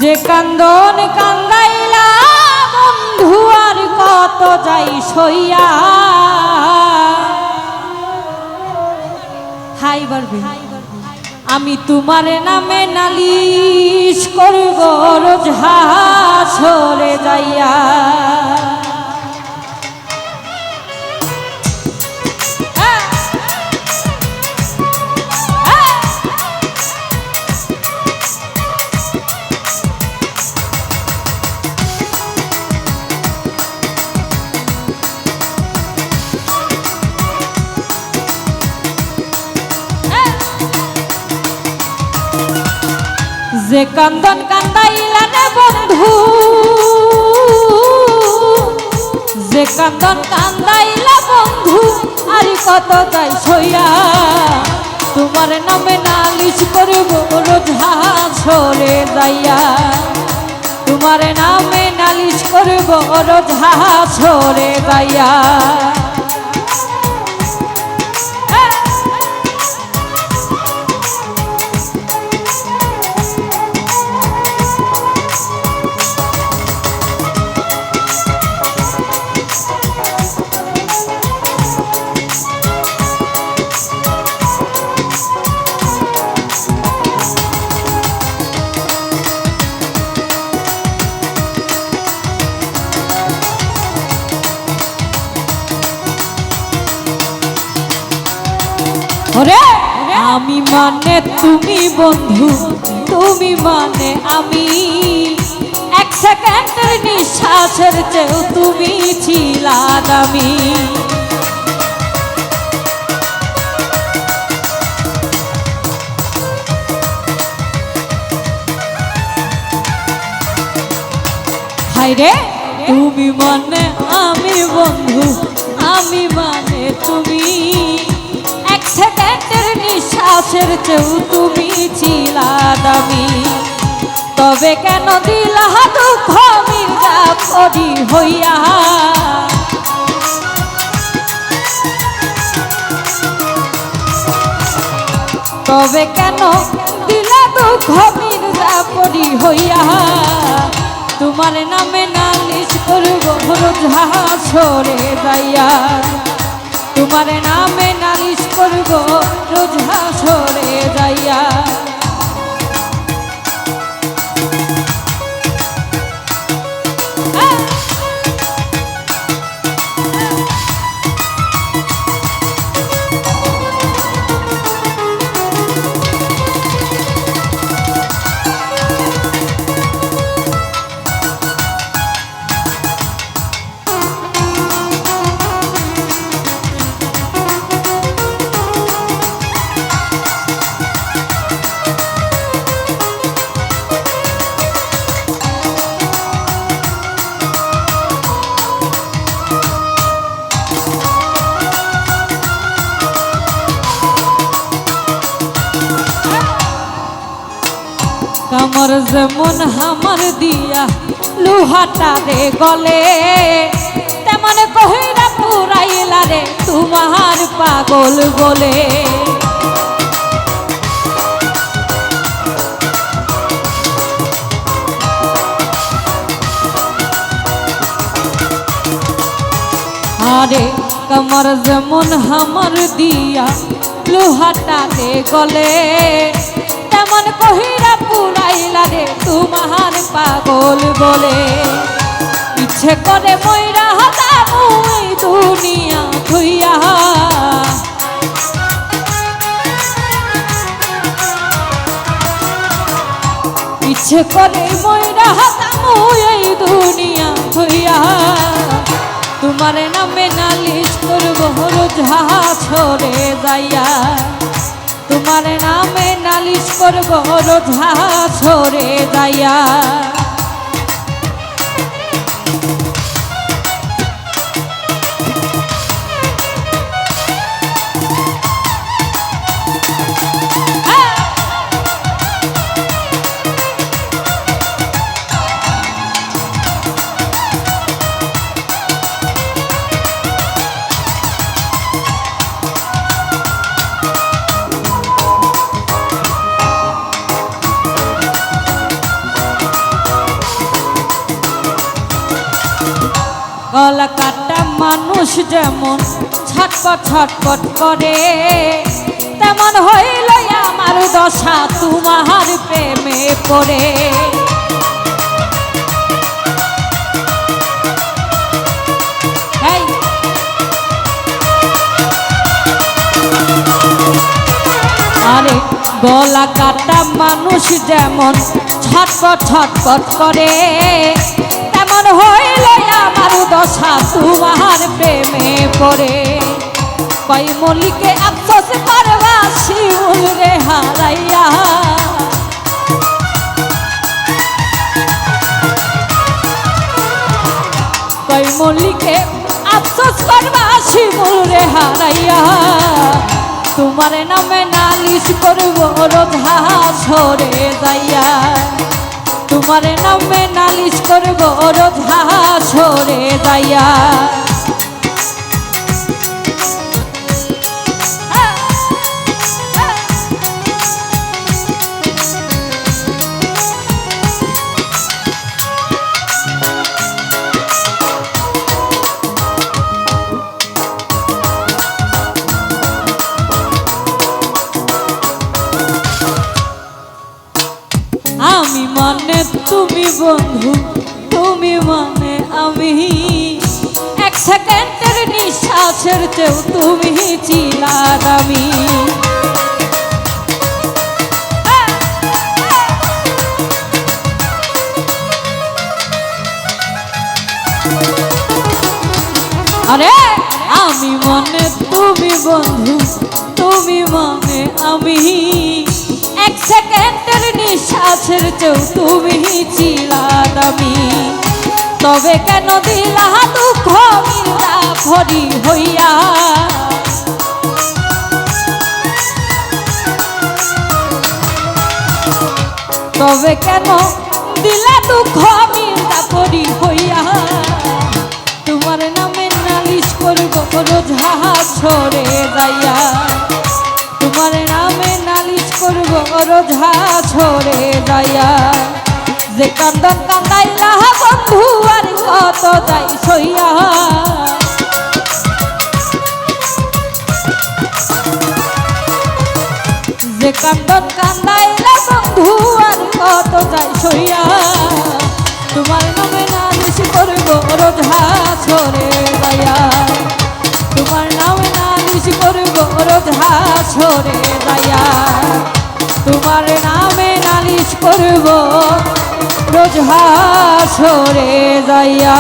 যে কান্দন কান্দাইলা বন্ধু আর কত যাই সইয়া হাই বারবে আমি তোমার নামে নালিশ করব রোজ হাসরে যাইয়া যে কান্দন কান্দাইলা রে বন্ধু যে কান্দন কান্দাইলা বন্ধু আর কত যাই সইয়া তোমার নামে নালিশ করব রোজ হাসরে যাইয়া তোমার নামে নালিশ করব রোজ হাসরে যাইয়া আমি মানে তুমি বন্ধু তুমি মানে আমি এক সেকেন্ডের নিঃশ্বাসের চেয়েও তুমি ছিলা দামি হায়রে তুমি মানে আমি বন্ধু আমি মানে তুমি এক সেকেন্ডের নিঃশ্বাসের চেয়েও তুমি ছিলা দামি তবে কেন দিলা দুঃখ মির্জাফরি হইয়া তবে কেন দিলা দুঃখ মির্জাফরি হইয়া তোমার নামে নালিশ করব রোজ হাসরে যাইয়া তোমার নামে নালিশ করব রোজ হাসরে যাইয়া কামর যেমন হামার দিয়া লোহাটা রে গলে তেমন কহিরা পুরাইলা রে তোমার পাগল বলে আরে কামর যেমন হামার দিয়া লোহাটা রে গলে তেমন কহিরা পুরাইলা রে তোমার পাগল বলে ইচ্ছে করে মইরা যাবো এই দুনিয়া ধুইয়া ইচ্ছে করে মইরা যাবো এই দুনিয়া ধুইয়া তোমার নামে নালিশ করব রোজ হাসরে যাইয়া তোমার নামে নালিশ করব রোজ হাসরে যাইয়া গলা কাটা মানুষ যেমন ছটপট ছটপট করে, তেমন হইল আমার দশা তোমার প্রেমে পড়ে। আরে গলা কাটা মানুষ যেমন ছটপট ছটপট করে, তেমন হইল আমার দশা তোমার প্রেমে পড়ে। কই মলিকে আফসোস করবা শিউল রে হারাইয়া, কই মলিকে আফসোস করবা শিউল রে হারাইয়া। তোমার নামে নালিশ করব রোজ হাসরে যাইয়া, তোমার নামে নালিশ করব রোজ হাসরে যাইয়া। আমি মানে তুমি বন্ধু, তুমি মানে আমি, এক সেকেন্ডের নিঃশ্বাসের চেয়েও তুমি ছিলা দামি। আরে আমি মানে তুমি বন্ধু, তুমি মানে আমি, এক সেকেন্ডের নিঃশ্বাসের চেয়েও তুমি ছিলা দামি। তবে কেন দিলা দুঃখ মিলা ভরি হইয়া, তবে কেন দিলা দুঃখ মিলা ভরি হইয়া। তোমার নামে নালিশ করব রোজ হাসরে যাইয়া, তোমার নামে নালিশ করব রোজ হাসরে যাইয়া। যে কান্দন কান্দাইলা বন্ধু আর কত যাই সইয়া, যে কান্দন কান্দাইলা বন্ধু আর কত যাই সইয়া। তোমার নামে নালিশ করব রোজ হাসরে যাইয়া, তোমার নামে নালিশ করব রোজ হাসরে যাইয়া, তোমার নামে নালিশ করব রোজ হাসরে যাইয়া।